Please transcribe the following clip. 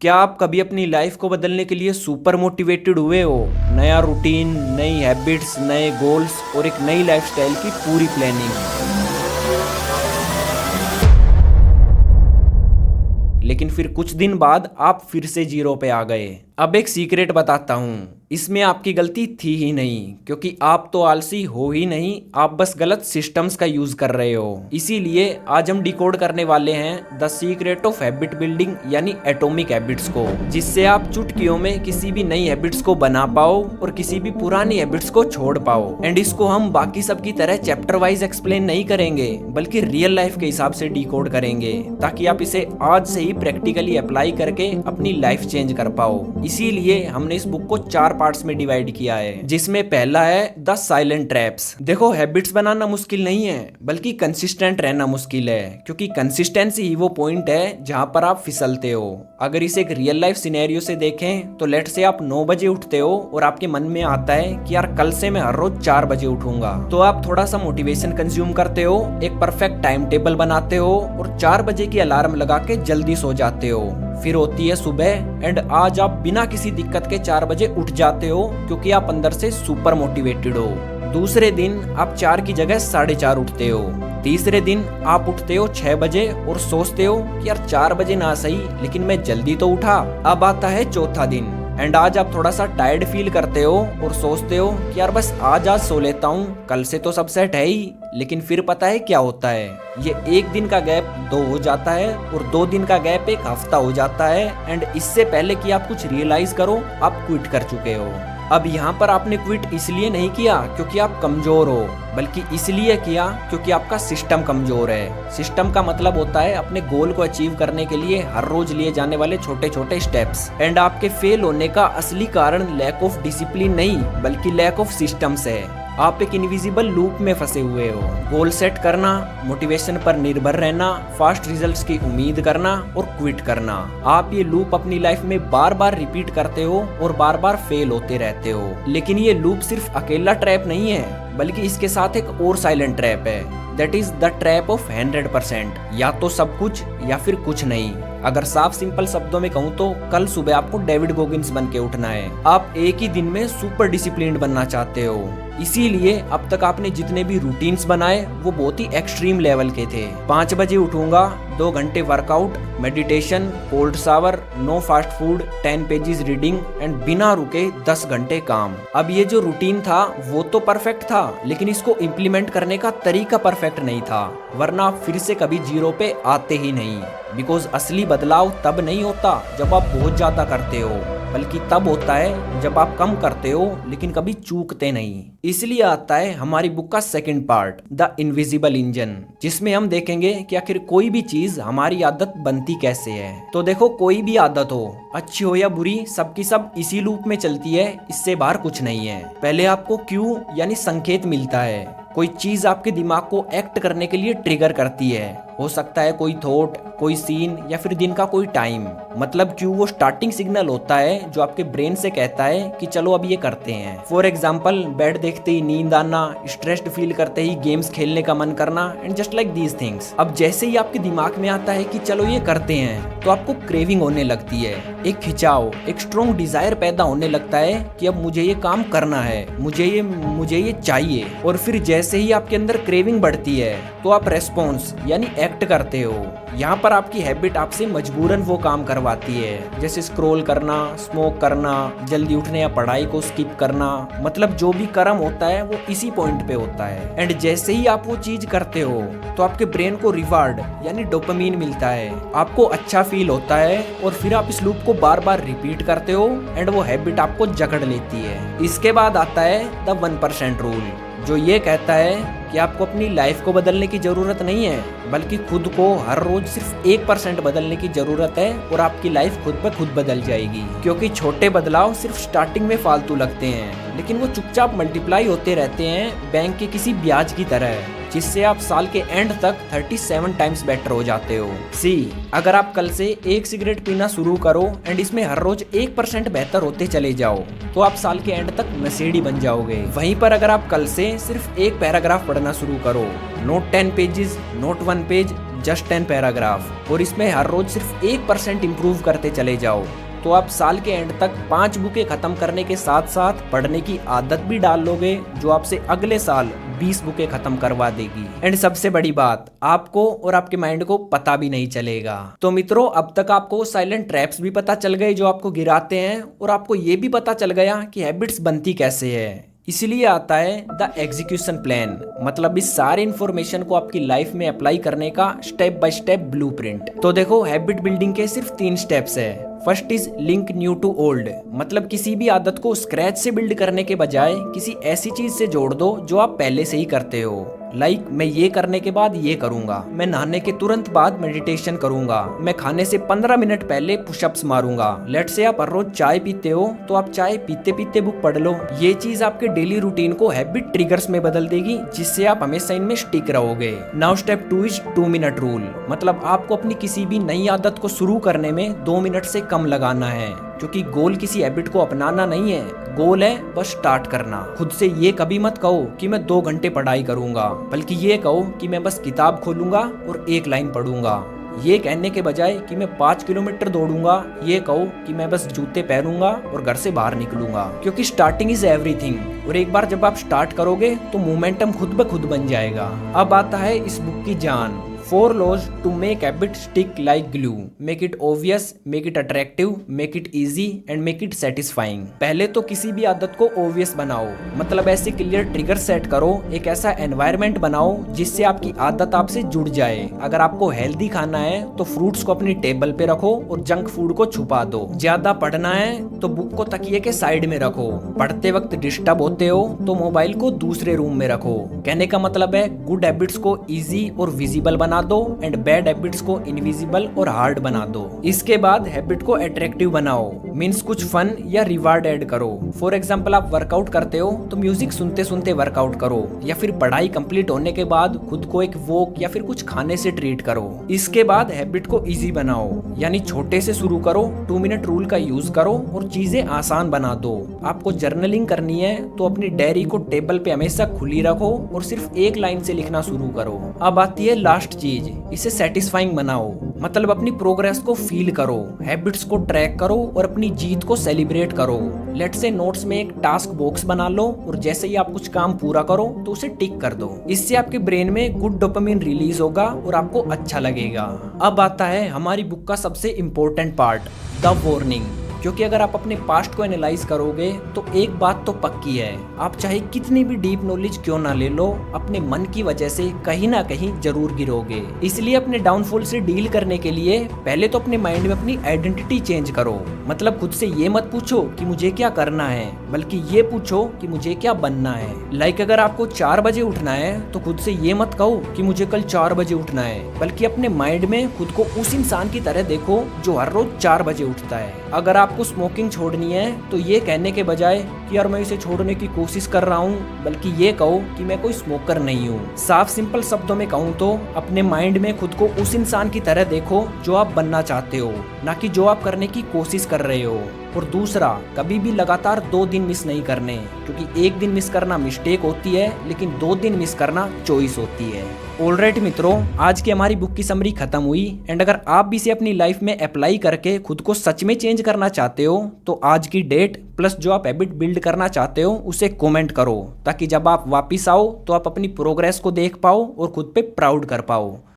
क्या आप कभी अपनी लाइफ को बदलने के लिए सुपर मोटिवेटेड हुए हो? नया रूटीन, नई हैबिट्स, नए गोल्स और एक नई लाइफस्टाइल की पूरी प्लानिंग। लेकिन फिर कुछ दिन बाद आप फिर से जीरो पे आ गए। अब एक सीक्रेट बताता हूँ, इसमें आपकी गलती थी ही नहीं, क्योंकि आप तो आलसी हो ही नहीं, आप बस गलत सिस्टम्स का यूज कर रहे हो। इसीलिए आज हम डिकोड करने वाले हैं the secret of habit building यानी एटॉमिक हैबिट्स को, जिससे आप चुटकियों में किसी भी नई हैबिट्स को बना पाओ और किसी भी पुरानी हैबिट्स को छोड़ पाओ। एंड इसको हम बाकी सब की तरह चैप्टर वाइज एक्सप्लेन नहीं करेंगे, बल्कि रियल लाइफ के हिसाब से डिकोड करेंगे, ताकि आप इसे आज से ही प्रैक्टिकली अप्लाई करके अपनी लाइफ चेंज कर पाओ। इसीलिए हमने इस बुक को 4 पार्ट्स में डिवाइड किया है, जिसमें पहला है द साइलेंट ट्रैप्स। देखो, हैबिट्स बनाना मुश्किल नहीं है, बल्कि कंसिस्टेंट रहना मुश्किल है, क्योंकि कंसिस्टेंसी ही वो पॉइंट है जहां पर आप फिसलते हो। अगर इसे एक रियल लाइफ सिनेरियो से देखें तो लेट से आप 9 बजे उठते हो और आपके मन में आता है कि यार कल से मैं हर रोज 4 बजे उठूंगा, तो आप थोड़ा सा मोटिवेशन कंज्यूम करते हो, एक परफेक्ट टाइम टेबल बनाते हो और 4 बजे की अलार्म लगा के जल्दी सो जाते हो। फिर होती है सुबह एंड आज आप बिना किसी दिक्कत के 4 बजे उठ जाते हो, क्योंकि आप अंदर से सुपर मोटिवेटेड हो। दूसरे दिन आप 4 की जगह 4:30 उठते हो। तीसरे दिन आप उठते हो 6 बजे और सोचते हो कि यार 4 बजे ना सही, लेकिन मैं जल्दी तो उठा। अब आता है चौथा दिन एंड आज आप थोड़ा सा टायर्ड फील करते हो और सोचते हो कि यार बस आज सो लेता हूँ, कल से तो सब सेट है ही। लेकिन फिर पता है क्या होता है, ये 1 दिन का गैप 2 हो जाता है और 2 दिन का गैप 1 हफ्ता हो जाता है। एंड इससे पहले कि आप कुछ रियलाइज करो, आप क्विट कर चुके हो। अब यहाँ पर आपने क्विट इसलिए नहीं किया क्योंकि आप कमजोर हो, बल्कि इसलिए किया क्योंकि आपका सिस्टम कमजोर है। सिस्टम का मतलब होता है अपने गोल को अचीव करने के लिए हर रोज लिए जाने वाले छोटे छोटे स्टेप्स। एंड आपके फेल होने का असली कारण लैक ऑफ डिसिप्लिन नहीं, बल्कि लैक ऑफ सिस्टम्स है। आप एक इनविजिबल लूप में फंसे हुए हो। गोल सेट करना, मोटिवेशन पर निर्भर रहना, फास्ट रिजल्ट्स की उम्मीद करना और क्विट करना। आप ये लूप अपनी लाइफ में बार बार रिपीट करते हो और बार बार फेल होते रहते हो। लेकिन ये लूप सिर्फ अकेला ट्रैप नहीं है, बल्कि इसके साथ एक और साइलेंट ट्रैप है, that is the trap of 100%। या तो सब कुछ या फिर कुछ नहीं। अगर साफ सिंपल शब्दों में कहूँ तो कल सुबह आपको डेविड गोगिंस बन के उठना है। आप एक ही दिन में सुपर डिसिप्लिन्ड बनना चाहते हो। इसीलिए अब तक आपने जितने भी रूटीन्स बनाए वो बहुत ही एक्सट्रीम लेवल के थे। 5 बजे उठूंगा, 2 घंटे workout, meditation, cold shower, no fast food, 10 pages reading and बिना रुके 10 घंटे काम। अब ये जो रूटीन था वो तो परफेक्ट था, लेकिन इसको इम्प्लीमेंट करने का तरीका परफेक्ट नहीं था, वरना आप फिर से कभी जीरो पे आते ही नहीं। बिकॉज असली बदलाव तब नहीं होता जब आप बहुत ज्यादा करते हो, बल्कि तब होता है जब आप कम करते हो लेकिन कभी चूकते नहीं। इसलिए आता है हमारी बुक का second part, the invisible engine, जिसमें हम देखेंगे कि आखिर कोई भी चीज हमारी आदत बनती कैसे है। तो देखो, कोई भी आदत हो, अच्छी हो या बुरी, सबकी सब इसी लूप में चलती है, इससे बाहर कुछ नहीं है। पहले आपको क्यू यानी संकेत मिलता है, कोई चीज आपके दिमाग को एक्ट करने के लिए ट्रिगर करती है। हो सकता है कोई थॉट, कोई सीन या फिर दिन का कोई टाइम। मतलब क्यों वो स्टार्टिंग सिग्नल होता है जो आपके ब्रेन से कहता है कि चलो अब ये करते हैं। फॉर एग्जाम्पल, बेड देखते ही नींद आना, स्ट्रेस्ड फील करते ही गेम्स खेलने का मन करना and just like these things. अब जैसे ही आपके दिमाग में आता है कि चलो ये करते हैं, तो आपको क्रेविंग होने लगती है, एक खिंचाव, एक स्ट्रॉन्ग डिजायर पैदा होने लगता है कि अब मुझे ये काम करना है, मुझे ये चाहिए। और फिर जैसे ही आपके अंदर क्रेविंग बढ़ती है तो आप रेस्पॉन्स यानी एक्ट करते हो। यहाँ पर आपकी हैबिट आपसे मजबूरन वो काम करवाती है, जैसे स्क्रॉल करना, स्मोक करना, जल्दी उठने या पढ़ाई को स्किप करना। मतलब जो भी कर्म होता है वो इसी पॉइंट पे होता है। एंड जैसे ही आप वो चीज करते हो तो आपके ब्रेन को रिवार्ड यानी डोपामीन मिलता है, आपको अच्छा फील होता है और फिर आप इस लूप को बार बार रिपीट करते हो एंड वो हैबिट आपको जकड़ लेती है। इसके बाद आता है द 1% रूल, जो ये कहता है कि आपको अपनी लाइफ को बदलने की जरूरत नहीं है, बल्कि खुद को हर रोज सिर्फ 1% बदलने की जरूरत है और आपकी लाइफ खुद ब खुद बदल जाएगी। क्योंकि छोटे बदलाव सिर्फ स्टार्टिंग में फालतू लगते हैं, लेकिन वो चुपचाप मल्टीप्लाई होते रहते हैं बैंक के किसी ब्याज की तरह, जिससे आप साल के एंड तक 37 टाइम्स बेटर हो जाते हो। सी, अगर आप कल से 1 सिगरेट पीना शुरू करो एंड इसमें हर रोज 1% बेहतर होते चले जाओ, तो आप साल के एंड तक नशेड़ी बन जाओगे। वहीं पर अगर आप कल से सिर्फ 1 पैराग्राफ पढ़ना शुरू करो, note 10 pages, note 1 page, just 10 paragraph, और इसमें हर रोज सिर्फ 1% इम्प्रूव करते चले जाओ, तो आप साल के एंड तक 5 बुकें खत्म करने के साथ साथ पढ़ने की आदत भी डाल लोगे, जो आपसे अगले साल 20 बुकें खत्म करवा देगी। एंड सबसे बड़ी बात, आपको और आपके माइंड को पता भी नहीं चलेगा। तो मित्रों, अब तक आपको साइलेंट ट्रैप्स भी पता चल गए जो आपको गिराते हैं, और आपको ये भी पता चल गया कि हैबिट्स बनती कैसे है। इसलिए आता है द एग्जीक्यूशन प्लान, मतलब इस सारे इन्फॉर्मेशन को आपकी लाइफ में अप्लाई करने का स्टेप बाय स्टेप ब्लूप्रिंट। तो देखो, हैबिट बिल्डिंग के सिर्फ 3 स्टेप्स है। First is link new to old, मतलब किसी भी आदत को स्क्रैच से बिल्ड करने के बजाय किसी ऐसी चीज से जोड़ दो जो आप पहले से ही करते हो। लाइक मैं ये करने के बाद ये करूंगा, मैं नहाने के तुरंत बाद मेडिटेशन करूंगा, मैं खाने से 15 मिनट पहले पुशअप्स मारूंगा। लेट्स से आप हर रोज चाय पीते हो, तो आप चाय पीते पीते बुक पढ़ लो। ये चीज आपके डेली रूटीन को हैबिट ट्रिगर्स में बदल देगी, जिससे आप हमेशा इनमें स्टिक रहोगे। Now step 2 is 2 minute rule, मतलब आपको अपनी किसी भी नई आदत को शुरू करने में 2 मिनट से कम लगाना है, क्योंकि गोल किसी हैबिट को अपनाना नहीं है, गोल है बस स्टार्ट करना। खुद से ये कभी मत कहो कि मैं 2 घंटे पढ़ाई करूंगा, बल्कि ये कहो कि मैं बस किताब खोलूंगा और 1 लाइन पढ़ूंगा। ये कहने के बजाय कि मैं 5 किलोमीटर दौड़ूंगा, ये कहो कि मैं बस जूते पहनूंगा और घर से बाहर निकलूंगा, क्योंकि स्टार्टिंग इज एवरीथिंग, और एक बार जब आप स्टार्ट करोगे तो मोमेंटम खुद ब खुद बन जाएगा। अब आता है इस बुक की जान, 4 laws to make habit stick like glue. Make it obvious, make it attractive, make it easy and make it satisfying. पहले तो किसी भी आदत को obvious बनाओ, मतलब ऐसे क्लियर ट्रिगर सेट करो, एक ऐसा एनवायरनमेंट बनाओ जिससे आपकी आदत आपसे जुड़ जाए। अगर आपको हेल्दी खाना है तो फ्रूट्स को अपनी टेबल पे रखो और जंक फूड को छुपा दो। ज्यादा पढ़ना है तो बुक को तकिए के साइड में रखो। पढ़ते वक्त डिस्टर्ब होते हो तो मोबाइल को दूसरे रूम में रखो। कहने का मतलब है, गुड हैबिट्स को इजी और विजिबल बना दो एंड बैड हैबिट्स को इनविजिबल और हार्ड बना दो। इसके बाद हैबिट को अट्रैक्टिव बनाओ, मीन्स कुछ फन या रिवार्ड ऐड करो। फॉर एग्जांपल, आप वर्कआउट करते हो तो म्यूजिक सुनते सुनते वर्कआउट करो, या फिर पढ़ाई कंप्लीट होने के बाद खुद को एक वॉक या फिर कुछ खाने से ट्रीट करो। इसके बाद हैबिट को इजी बनाओ, यानी छोटे से शुरू करो, 2 मिनट रूल का यूज करो और चीजें आसान बना दो। आपको जर्नलिंग करनी है तो अपनी डायरी को टेबल पे हमेशा खुली रखो और सिर्फ 1 लाइन से लिखना शुरू करो। अब आती है लास्ट चीज, इसे सेटिस्फाइंग बनाओ, मतलब अपनी प्रोग्रेस को फील करो, हैबिट्स को ट्रैक करो और अपनी जीत को सेलिब्रेट करो। लेट्स से नोट्स में एक टास्क बॉक्स बना लो और जैसे ही आप कुछ काम पूरा करो तो उसे टिक कर दो। इससे आपके ब्रेन में गुड डोपामिन रिलीज होगा और आपको अच्छा लगेगा। अब आता है हमारी बुक का सबसे इम्पोर्टेंट पार्ट, द वार्निंग। क्योंकि अगर आप अपने पास्ट को एनालाइज करोगे तो एक बात तो पक्की है, आप चाहे कितनी भी डीप नॉलेज क्यों ना ले लो, अपने मन की वजह से कहीं ना कहीं जरूर गिरोगे। इसलिए अपने डाउनफॉल से डील करने के लिए पहले तो अपने माइंड में अपनी आइडेंटिटी चेंज करो। मतलब खुद से ये मत पूछो कि मुझे क्या करना है, बल्कि ये पूछो कि मुझे क्या बनना है। लाइक अगर आपको 4 बजे उठना है तो खुद से ये मत कहो कि मुझे कल 4 बजे उठना है, बल्कि अपने माइंड में खुद को उस इंसान की तरह देखो जो हर रोज 4 बजे उठता है। अगर आपको स्मोकिंग छोड़नी है तो ये कहने के बजाय कि यार मैं इसे छोड़ने की कोशिश कर रहा हूँ, बल्कि ये कहो कि मैं कोई स्मोकर नहीं हूँ। साफ सिंपल शब्दों में कहूँ तो अपने माइंड में खुद को उस इंसान की तरह देखो जो आप बनना चाहते हो, ना कि जो आप करने की कोशिश कर रहे हो। और दूसरा, कभी भी लगातार 2 दिन मिस नहीं करने, क्योंकि 1 दिन मिस करना मिस्टेक होती है, लेकिन 2 दिन मिस करना चॉइस होती है। ऑलराइट मित्रों, आज की हमारी बुक की समरी खत्म हुई। एंड अगर आप भी इसे अपनी लाइफ में अप्लाई करके खुद को सच में चेंज करना चाहते हो तो आज की डेट प्लस जो आप हैबिट बिल्ड करना चाहते हो उसे कमेंट करो, ताकि जब आप वापिस आओ तो आप अपनी प्रोग्रेस को देख पाओ और खुद पे प्राउड कर पाओ।